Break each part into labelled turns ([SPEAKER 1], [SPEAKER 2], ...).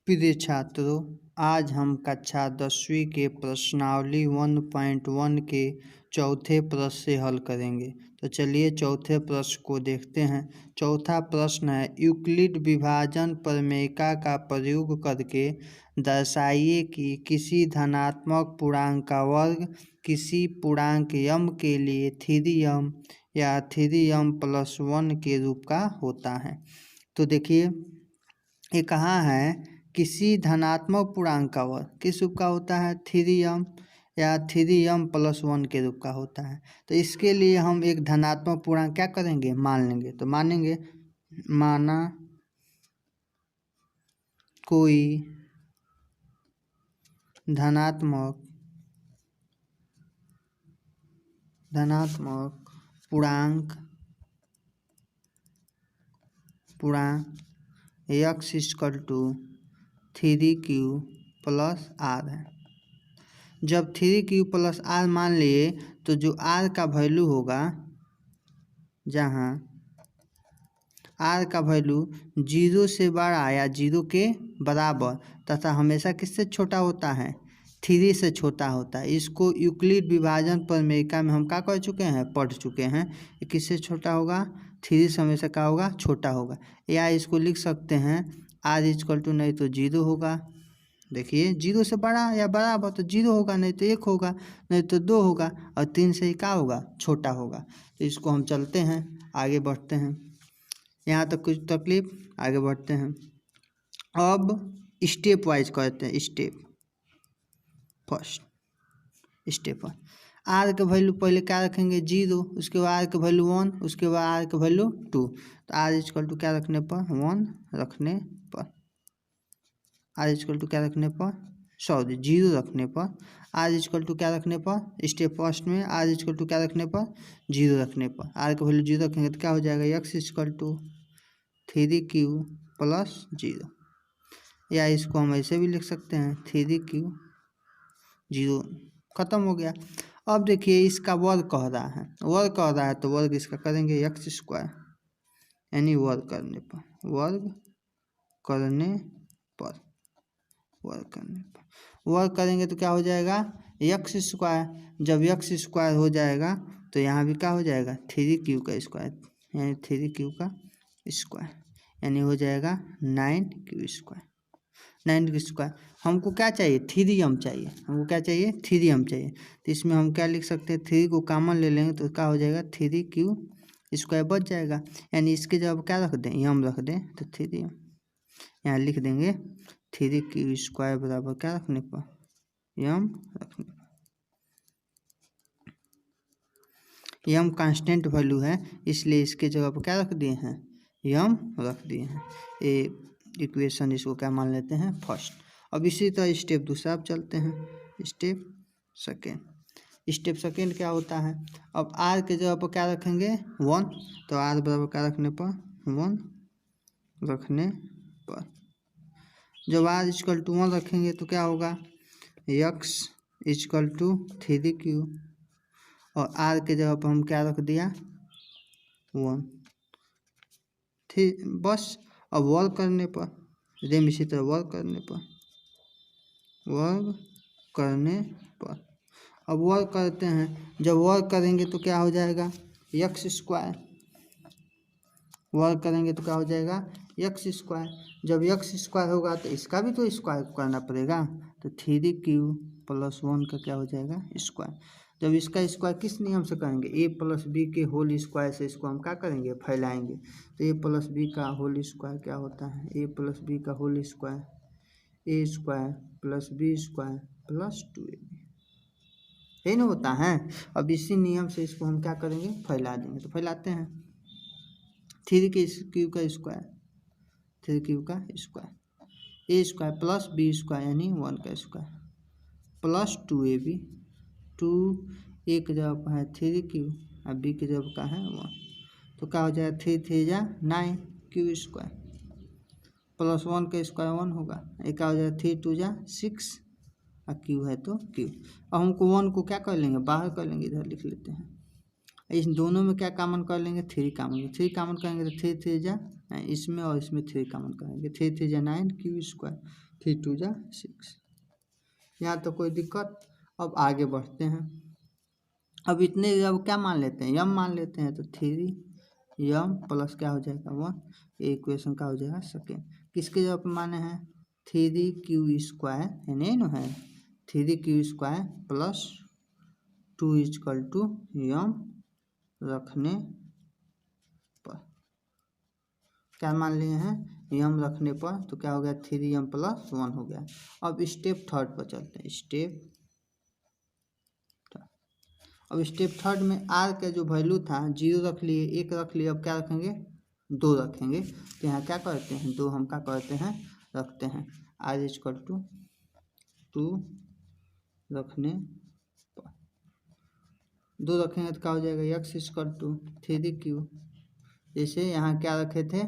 [SPEAKER 1] प्रिय छात्रों, आज हम कक्षा 10वीं के प्रश्नावली 1.1 के चौथे प्रश्न से हल करेंगे। तो चलिए चौथे प्रश्न को देखते हैं। चौथा प्रश्न है, यूक्लिड विभाजन प्रमेयिका का प्रयोग करके दर्शाइए कि किसी धनात्मक पूर्णांक का वर्ग किसी पूर्णांक m के लिए 3m या 3m+1 के रूप का होता है। तो देखिए ये कहाँ है, किसी धनात्मक पूर्णांक का वर्ग किस रूप का होता है, 3m या 3m+1 के रूप का होता है। तो इसके लिए हम एक धनात्मक पूर्णांक क्या करेंगे, मान लेंगे। तो मानेंगे, माना कोई धनात्मक पूर्णांक x = 3q + r है। जब 3q + r मान लिए तो जो r का वैल्यू होगा, जहाँ r का वैल्यू 0 से बड़ा या 0 के बराबर तथा हमेशा किससे छोटा होता है, 3 से छोटा होता है। इसको यूक्लिड विभाजन प्रमेयिका में हम क्या कर चुके हैं, पढ़ चुके हैं। ये किससे छोटा होगा, 3 से हमेशा क्या होगा, छोटा होगा। या इसको लिख सकते हैं r = नहीं तो 0 होगा। देखिए 0 से बड़ा या बराबर तो 0 होगा, नहीं तो 1 होगा, नहीं तो 2 होगा, और 3 से ही क्या होगा, छोटा होगा। तो इसको हम चलते हैं, आगे बढ़ते हैं। यहाँ तक कुछ तकलीफ, आगे बढ़ते हैं। अब स्टेप वाइज करते हैं। फर्स्ट स्टेप पर आर के वैल्यू पहले क्या रखेंगे, 0, उसके बाद आर के वैल्यू 1, उसके बाद आर के वैल्यू 2। तो आर = क्या रखने पर, 1 रखने पर, आर = क्या रखने पर, 0 रखने पर, आर = क्या रखने पर, स्टेप फर्स्ट में आर = क्या रखने पर, 0 रखने पर। आर के वैल्यू 0 रखेंगे तो क्या हो जाएगा, x = 3q + 0। या इसको हम ऐसे भी लिख सकते हैं, 3q 0 खत्म हो गया। अब देखिए इसका वर्ग कह रहा है, तो वर्ग इसका करेंगे x², यानी वर्ग करने करेंगे तो क्या हो जाएगा, x²। जब x² हो जाएगा तो यहाँ भी क्या हो जाएगा, 3q का स्क्वायर, यानी 3q का स्क्वायर, यानी हो जाएगा 9q²। 9q²। हमको क्या चाहिए, 3m चाहिए। हमको क्या चाहिए, 3m चाहिए। तो इसमें हम क्या लिख सकते हैं, 3 को कॉमन ले लेंगे तो क्या हो जाएगा, 3q² बच जाएगा। यानी इसके जब क्या रख दें, m रख दें, तो 3m यहाँ लिख देंगे। 3q² बराबर क्या रखने पर, m रखने पर। m कांस्टेंट वैल्यू है, इसलिए इसके जगह पर क्या रख दिए हैं, m रख दिए हैं। ये इक्वेशन, इसको क्या मान लेते हैं, फर्स्ट। अब इसी तरह स्टेप दूसरा अब चलते हैं। स्टेप सेकेंड क्या होता है, अब r के जगह पर क्या रखेंगे, 1। तो r बराबर क्या रखने पर, 1 रखने पर। जब r = 1 रखेंगे तो क्या होगा, x = 3q, और r के जगह पर हम क्या रख दिया, 1। बस अब वर्ग करने पर, इसी तरह वर्ग करने पर। अब वर्ग करते हैं, जब वर्ग करेंगे तो क्या हो जाएगा, x²। वर्ग करेंगे तो क्या हो जाएगा, x²। जब x² होगा तो इसका भी तो स्क्वायर करना पड़ेगा। तो 3q + 1 का क्या हो जाएगा, स्क्वायर। जब इसका स्क्वायर किस नियम से करेंगे, a + b के होल स्क्वायर से इसको हम क्या करेंगे, फैलाएंगे। तो a + b का होल स्क्वायर क्या होता है, a + b का whole square, a² + b² + 2ab, यही ना होता है। अब इसी नियम से इसको हम क्या करेंगे, फैला देंगे। तो फैलाते हैं, 3q का स्क्वायर, 3q का स्क्वायर, a² + b² यानी 1 का स्क्वायर + 2ab। 2 a की जगह पर है 3q और b की जगह का है 1। तो क्या हो जाएगा, 3 3 जा 9q² + 1 का स्क्वायर 1 होगा। एक क्या हो जाएगा, 3 2 जा 6 और q है तो q। अब हमको 1 को क्या कर लेंगे, बाहर कर लेंगे, इधर लिख लेते हैं। इस दोनों में क्या कॉमन कर लेंगे, 3 कॉमन करेंगे तो 3 3 जा इसमें और इसमें 3 कॉमन करेंगे, 3 3 जा 9 क्यू स्क्वायर, 3 2 जा 6। यहाँ तो कोई दिक्कत। अब आगे बढ़ते हैं। अब इतने जब क्या मान लेते हैं, यम मान लेते हैं, तो 3 यम प्लस क्या हो जाएगा 1, ये इक्वेशन का हो जाएगा सेकेंड। किसके जब माने हैं 3 क्यू स्क्वायर, यानी न है 3 Q square plus 2 equal to m रखने पर, क्या मान लिए हैं यम रखने पर, तो क्या हो गया 3 यम प्लस 1 हो गया। अब स्टेप थर्ड पर चलते हैं। अब स्टेप थर्ड में आर का जो वैल्यू था 0 रख लिए, 1 रख लिए, अब क्या रखेंगे 2 रखेंगे। तो यहाँ क्या करते हैं 2 हम क्या करते हैं रखते हैं, आर इजकल टू 2 रखने पर 2 रखेंगे तो क्या हो जाएगा एक्स इजकल टू 3 क्यू। जैसे यहाँ क्या रखे थे,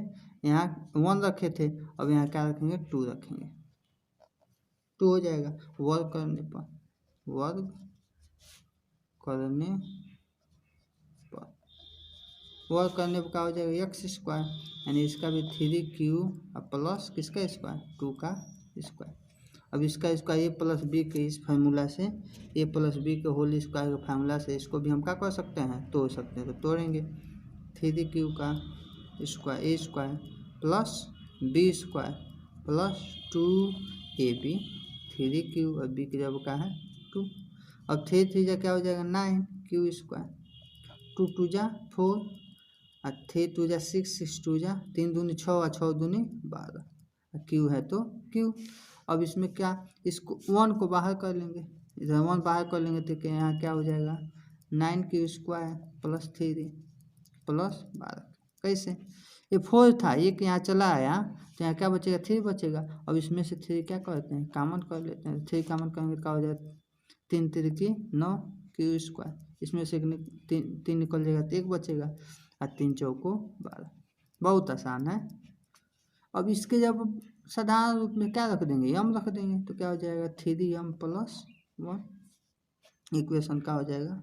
[SPEAKER 1] यहाँ 1 रखे थे, अब यहाँ क्या रखेंगे 2 रखेंगे, 2 हो जाएगा। वर्ग करने पर क्या हो जाएगा एक्स स्क्वायर, यानी इसका भी 3 क्यू प्लस किसका स्क्वायर 2 का स्क्वायर। अब इसका स्क्वायर ए प्लस बी के इस फार्मूला से, ए प्लस बी के होल स्क्वायर के फार्मूला से इसको भी हम क्या कर सकते हैं तोड़ सकते हैं। तो तोड़ेंगे 3 क्यू का square A square plus B square plus 2ab, 3 Q और बी की जगह क्या है 2। अब 3 3 जा क्या हो जाएगा 9 क्यू स्क्वायर, 2 2 जा 4 और 3 2 जा 6 6 2 जा 3 दूनी 6 और 6 दूनी 12, क्यू है तो क्यू। अब इसमें क्या, इसको 1 को बाहर कर लेंगे, इधर 1 बाहर कर लेंगे तो क्या यहाँ क्या हो जाएगा 9 क्यू स्क्वायर प्लस 3 प्लस 12। कैसे, ये 4 था, एक यहाँ चला आया तो यहाँ क्या बचेगा 3 बचेगा। अब इसमें से 3 क्या करते हैं कॉमन कर लेते हैं, 3 कॉमन करेंगे क्या हो जाएगा 3 3 की 9 क्यू स्क्वायर, इसमें से 3 निकल जाएगा तो 1 बचेगा और 3 चौको 12। बहुत आसान है। अब इसके जब साधारण रूप में क्या रख देंगे यम रख देंगे, तो क्या हो जाएगा 3 यम प्लस 1, इक्वेशन का हो जाएगा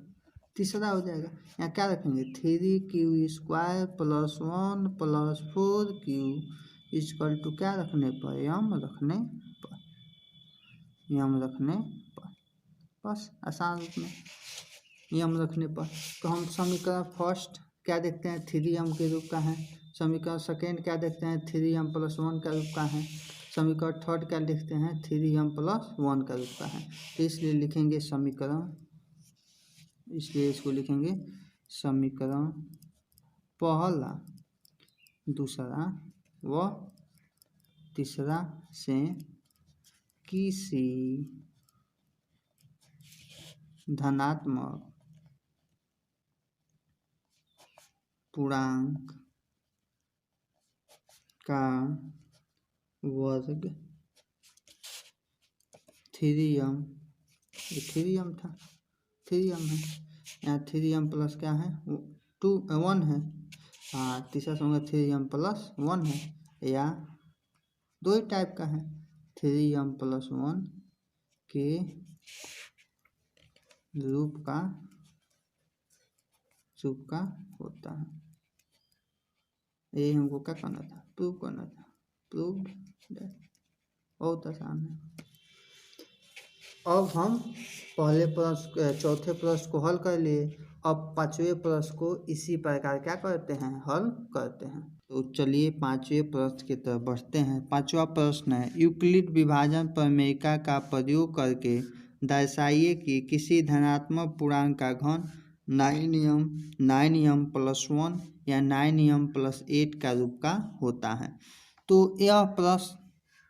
[SPEAKER 1] तीसरा हो जाएगा। यहाँ क्या रखेंगे 3 Q square plus 1 plus 4 q equal to क्या रखने पर यम रखने पर, बस आसान रूप में यम रखने पर। तो हम समीकरण फर्स्ट क्या देखते हैं 3 यम के रूप का है, समीकरण सेकेंड क्या देखते हैं 3 यम प्लस 1 का रूप का है, समीकरण थर्ड क्या लिखते हैं 3 यम प्लस 1 का रूप का है। तो इसलिए लिखेंगे समीकरण, इसलिए इसको लिखेंगे समीकरण पहला दूसरा व तीसरा से किसी धनात्मक पूर्णांक का वर्ग 3m, ये 3m था 3m है, यहाँ 3m प्लस क्या है 1 है, हाँ तीसरा होगा 3m प्लस 1 है, या दो ही टाइप का है 3m प्लस 1 के रूप का होता है। यही हमको क्या करना था प्रूव करना था, प्रूव बहुत आसान है। अब हम पहले प्रश्न चौथे प्रश्न को हल कर लिए, अब पांचवें प्रश्न को इसी प्रकार क्या करते हैं हल करते हैं। तो चलिए पांचवें प्रश्न की तरफ बढ़ते हैं। पांचवा प्रश्न है यूक्लिड विभाजन प्रमेय का प्रयोग करके दर्शाइए कि किसी धनात्मक पूर्णांक का घन 9m प्लस 1 या 9m प्लस 8 का रूप का होता है। तो यह प्रश्न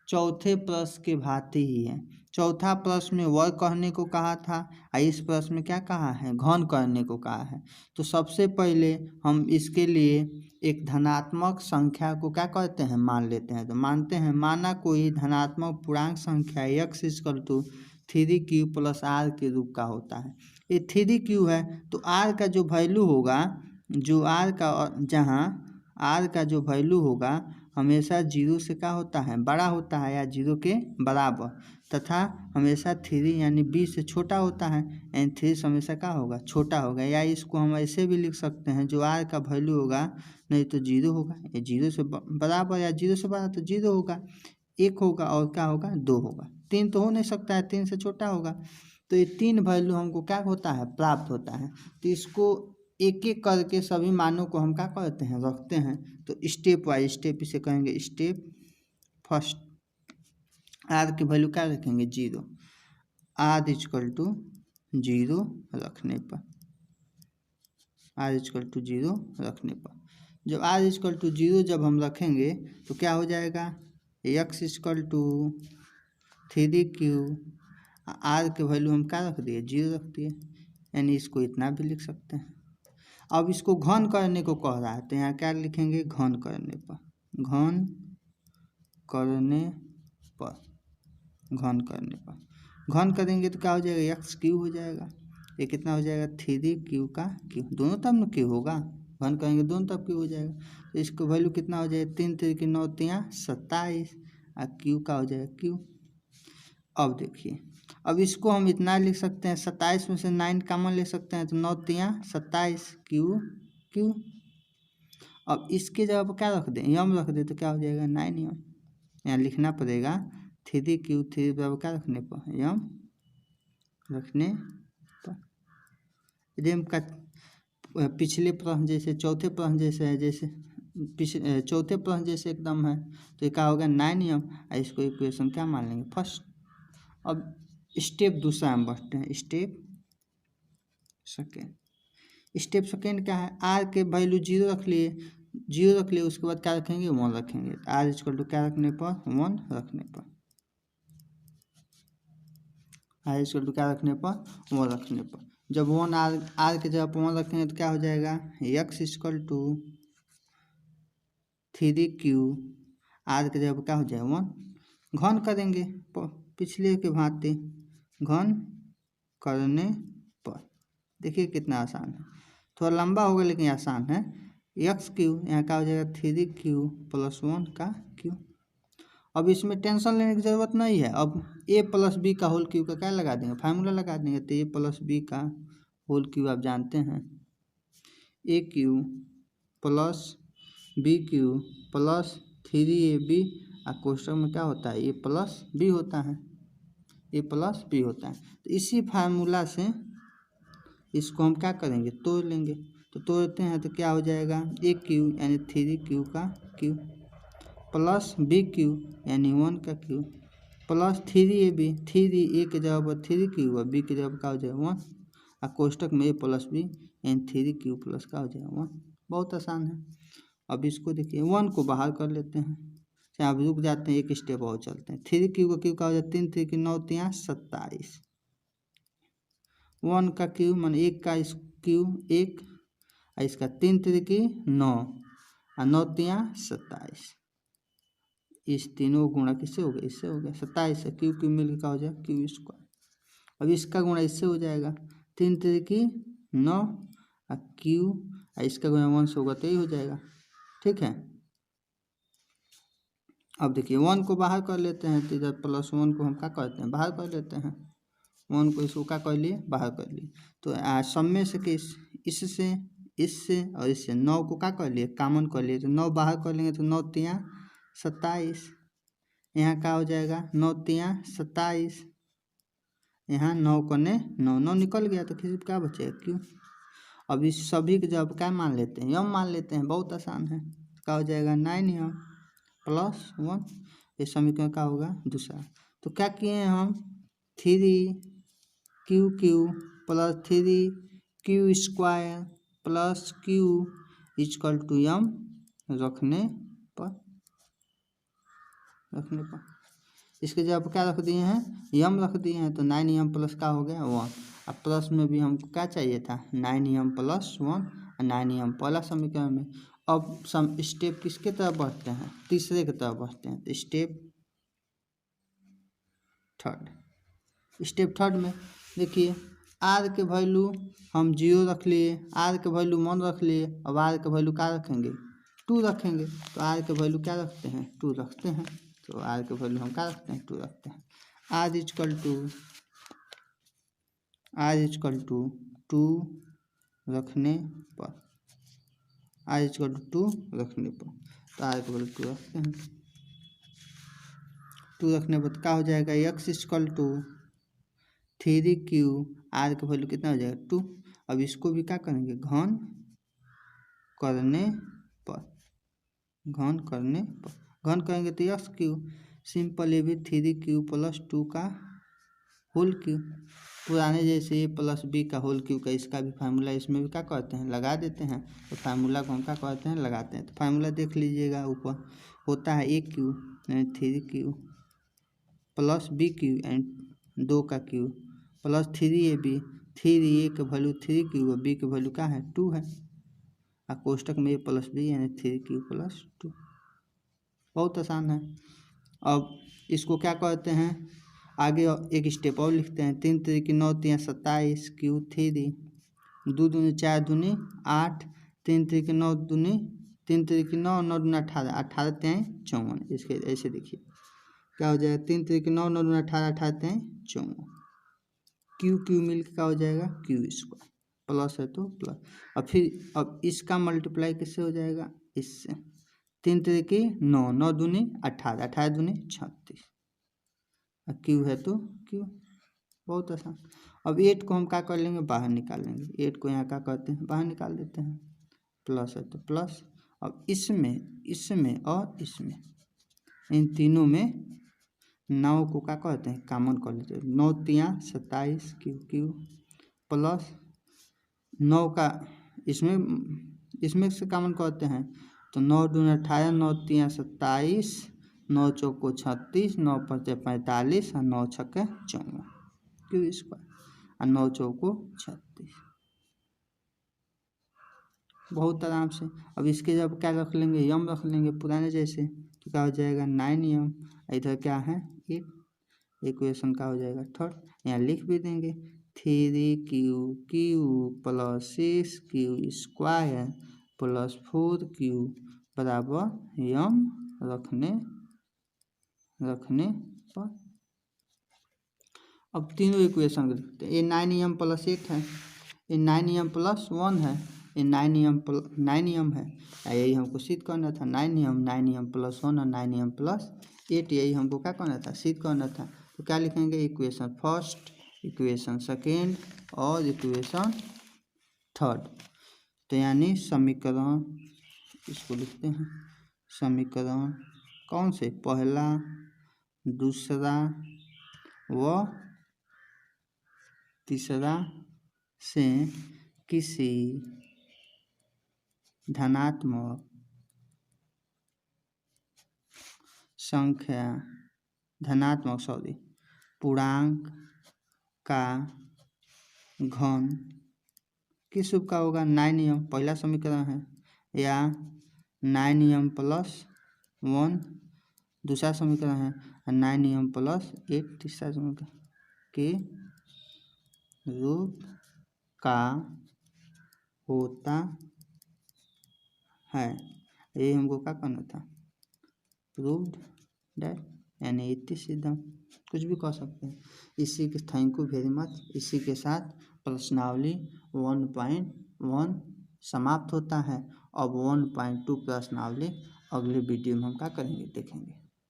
[SPEAKER 1] चौथे प्रश्न के भांति ही है। चौथा प्रश्न में वर्ग करने को कहा था और इस प्रश्न में क्या कहा है घन करने को कहा है। तो सबसे पहले हम इसके लिए एक धनात्मक संख्या को क्या करते हैं मान लेते हैं। तो मानते हैं माना कोई धनात्मक पूर्णांक संख्या x equal to 3q plus r के रूप का होता है। ये 3q है तो r का जो वैल्यू होगा, जो r का जहाँ r का जो वैल्यू होगा हमेशा जीरो से क्या होता है, बड़ा होता है या जीरो के बराबर, तथा हमेशा 3 यानी बी से छोटा होता है, यानी 3 हमेशा क्या होगा, छोटा होगा। या इसको हम ऐसे भी लिख सकते हैं, जो आर का वैल्यू होगा नहीं तो जीरो होगा, ये जीरो से बराबर या जीरो से बड़ा तो जीरो होगा, 1 होगा और क्या होगा, 2 होगा। 3 तो हो नहीं सकता है, 3 से छोटा होगा। तो ये 3 वैल्यू हमको क्या होता है, प्राप्त होता है। तो इसको एक एक करके सभी मानों को हम क्या करते हैं, रखते हैं। तो स्टेप वाइज स्टेप इसे कहेंगे स्टेप फर्स्ट। आर की वैल्यू क्या रखेंगे, 0, आर इक्वल टू 0 रखने पर, आर इक्वल टू 0 रखने पर, जब आर इक्वल टू 0 जब हम रखेंगे तो क्या हो जाएगा, x equal to 3q, r के वैल्यू हम क्या रख दिए, 0 रख दिए, यानी इसको इतना भी लिख सकते हैं। अब इसको घन करने को कह रहा है, तो यहाँ क्या लिखेंगे, घन करने पर, घन करने पर, घन करने पर, घन करेंगे तो क्या हो जाएगा, एक्स क्यू हो जाएगा। ये कितना हो जाएगा, 3q का क्यू, दोनों तब न क्यू होगा, घन करेंगे दोनों तब क्यू हो जाएगा। तो इसको वैल्यू कितना हो जाएगा, 3 3 की 9 3 27, और क्यू का हो जाएगा क्यू। अब देखिए, अब इसको हम इतना लिख सकते हैं, 27 में से 9 कॉमन ले सकते हैं, तो 9 3 27 क्यू क्यू। अब इसके जगह पर क्या रख दें, यम रख दें, तो क्या हो जाएगा, 9 यम। यहाँ लिखना पड़ेगा 3q 3 बराबर क्या रखने पर, यम रखने पर। रेम का पिछले प्रश्न जैसे, चौथे प्रश्न जैसे है, जैसे चौथे प्रश्न जैसे एकदम है, तो ये क्या होगा, 9 यम, और इसको इक्वेशन क्या मान लेंगे, फर्स्ट। अब स्टेप दूसरा हम बढ़ते हैं, स्टेप सेकेंड। स्टेप सेकेंड क्या है, आर के वैल्यू 0 रख लिए, 0 रख लिए, उसके बाद क्या रखेंगे, 1 रखेंगे। आर इक्वल टू क्या रखने पर, 1 रखने पर, आर इक्वल टू क्या रखने पर, 1 रखने पर। जब 1 आर के जगह पर 1 रखेंगे तो क्या हो जाएगा, x equal to 3q, r के जगह पर क्या हो जाएगा, 1। घन करेंगे पिछले के भांति, घन करने पर, देखिए कितना आसान है, थोड़ा लंबा होगा लेकिन आसान है। एक्स क्यू यहाँ क्या हो जाएगा, 3q प्लस 1 का क्यू। अब इसमें टेंशन लेने की ज़रूरत नहीं है। अब a प्लस बी का होल क्यू का क्या लगा देंगे, फार्मूला लगा देंगे। तो a प्लस बी का होल क्यू आप जानते हैं, A cube plus B cube plus 3ab, और कोष्टक में क्या होता है, a प्लस बी होता है, a प्लस बी होता है। तो इसी फार्मूला से इसको हम क्या करेंगे, तोड़ लेंगे। तो तोड़ते हैं तो क्या हो जाएगा, ए क्यू यानी 3q का क्यू प्लस बी क्यू यानी 1 का क्यू प्लस 3ab, 3 ए के जगह पर 3q और बी के जगह पर क्या हो जाएगा, 1, और कोष्टक में a प्लस बी यानी 3q प्लस क्या हो जाएगा, 1। बहुत आसान है। अब इसको देखिए, 1 को बाहर कर लेते हैं, चाहे आप रुक जाते हैं, एक स्टेप और चलते हैं। 3q का क्यू का हो जाए 3 3 की 9 3 27, 1 का क्यू मान 1 का क्यू 1, और इसका 3 3 की 9 और 9 3 27, इस तीनों गुणा किससे हो गया, इससे हो गया 27 है, क्यू क्यू मिल का हो जाएगा क्यू स्क्वायर। अब इसका गुणा इससे हो जाएगा, 3 3 की 9 और क्यू, और इसका गुणा 1 से होगा तो यही हो जाएगा, ठीक है। अब देखिए 1 को बाहर कर लेते हैं, तो इधर प्लस 1 को हम क्या करते हैं, बाहर कर लेते हैं। 1 को इसको क्या कर लिए, बाहर कर लिए। तो सब में से किस, इससे इससे और इससे 9 को क्या कर लिए, कॉमन कर लिए। तो 9 बाहर कर लेंगे तो 9 3 27, यहाँ क्या हो जाएगा, 9 3 27, यहाँ 9 करने 9 9 निकल गया, तो किसी क्या बचेगा, क्यों। अब इस सभी के जब क्या मान लेते हैं, यम मान लेते हैं, बहुत आसान है। तो क्या हो जाएगा, 9 यम प्लस 1, ये समीकरण का होगा दूसरा। तो क्या किए हैं हम, 3q plus 3q square plus q equal to m रखने पर, इसके जगह क्या रख दिए हैं, यम रख दिए हैं। तो 9 यम प्लस का हो गया 1, अब प्लस में भी हमको क्या चाहिए था, 9 यम प्लस 1, और 9 यम पहला समीकरण में। अब सम स्टेप किसके तरफ बढ़ते हैं, तीसरे की तरफ बढ़ते हैं। तो स्टेप थर्ड में देखिए, आर के वैल्यू हम 0 रख लिए, आर के वैल्यू 1 रख लिए। अब आर के वैल्यू क्या रखेंगे, 2 रखेंगे तो आर के वैल्यू क्या रखते हैं 2 रखते हैं। तो आर के वैल्यू हम क्या रखते हैं 2 रखते हैं। आर इजकल टू 2 रखने पर आर इजकल टू 2 रखने पर तो आर के वैल्यू 2 रखते हैं। 2 रखने पर क्या हो जाएगा x equal to 3q r का वैल्यू कितना हो जाएगा 2। अब इसको भी क्या करेंगे घन करेंगे तो एक्स क्यू सिंपल ये भी 3q प्लस 2 का होल क्यू पुराने जैसे ए प्लस बी का होल क्यू का इसका भी फार्मूला इसमें भी क्या कहते हैं लगा देते हैं। तो फार्मूला को हम क्या कहते हैं लगाते हैं। तो फार्मूला देख लीजिएगा ऊपर होता है ए क्यू यानी 3q plus B Q and 2 का क्यू प्लस 3ab 3a के वैल्यू 3q और बी के वैल्यू क्या है 2 है और कोष्टक में ए प्लस बी यानी 3q प्लस 2। बहुत आसान है। अब इसको क्या कहते हैं आगे एक स्टेप और लिखते हैं 3 3 9 3 27 क्यू 3 2 दूनी 4 दूनी 8 3 3 9 दूनी 3 3 9 9 दूनी 18 18 3 54। इसके ऐसे देखिए क्या हो जाएगा 3 3 9 9 दूनी 18 18 3 54 क्यू क्यू मिल के क्या हो जाएगा क्यू स्क्वायर प्लस है तो प्लस। अब इसका मल्टीप्लाई किससे हो जाएगा इससे 3 3 9 9 दूनी 18 18 दूनी 36 क्यू है तो क्यू बहुत आसान। अब 8 को हम क्या कर लेंगे बाहर निकाल लेंगे 8 को यहाँ क्या करते हैं बाहर निकाल देते हैं प्लस है तो प्लस। अब इसमें और इसमें इन तीनों में 9 को क्या कहते हैं कॉमन कर लेते हैं 9 3 27 क्यू प्लस 9 का इसमें से कॉमन करते हैं तो 9 दूनी 18 9 3 27 9 चौको 36 9 5 45 और 9 छक्के 54 क्यू स्क्वायर और 9 चौको 36 बहुत आराम से। अब इसके जब क्या रख लेंगे यम रख लेंगे पुराने जैसे तो क्या हो जाएगा 9 यम इधर क्या है 8 इक्वेशन का हो जाएगा थर्ड। यहाँ लिख भी देंगे 3q plus 6q square plus 4q बराबर यम रखने पर। अब तीनों इक्वेशन लिखते हैं ये 9m प्लस 8 है ये 9m प्लस 1 है ये 9m है यही हमको सिद्ध करना था 9m प्लस 1 और 9m प्लस 8 यही हमको क्या करना था सिद्ध करना था। तो क्या लिखेंगे इक्वेशन फर्स्ट इक्वेशन सेकेंड और इक्वेशन थर्ड। तो यानी समीकरण इसको लिखते हैं समीकरण कौन से पहला दूसरा व तीसरा से किसी धनात्मक पूर्णांक का घन किस रूप का होगा 9m पहला समीकरण है या 9m प्लस 1 दूसरा समीकरण है 9m प्लस 8 तीसरा समीकरण के रूप का होता है। ये हमको क्या करना था प्रूव्ड दैट यानी इतनी सीधा कुछ भी कह सकते हैं। इसी के थैंक यू वेरी मच। इसी के साथ प्रश्नावली 1.1 समाप्त होता है। अब 1.2 प्रश्नावली अगले वीडियो में हम क्या करेंगे देखेंगे।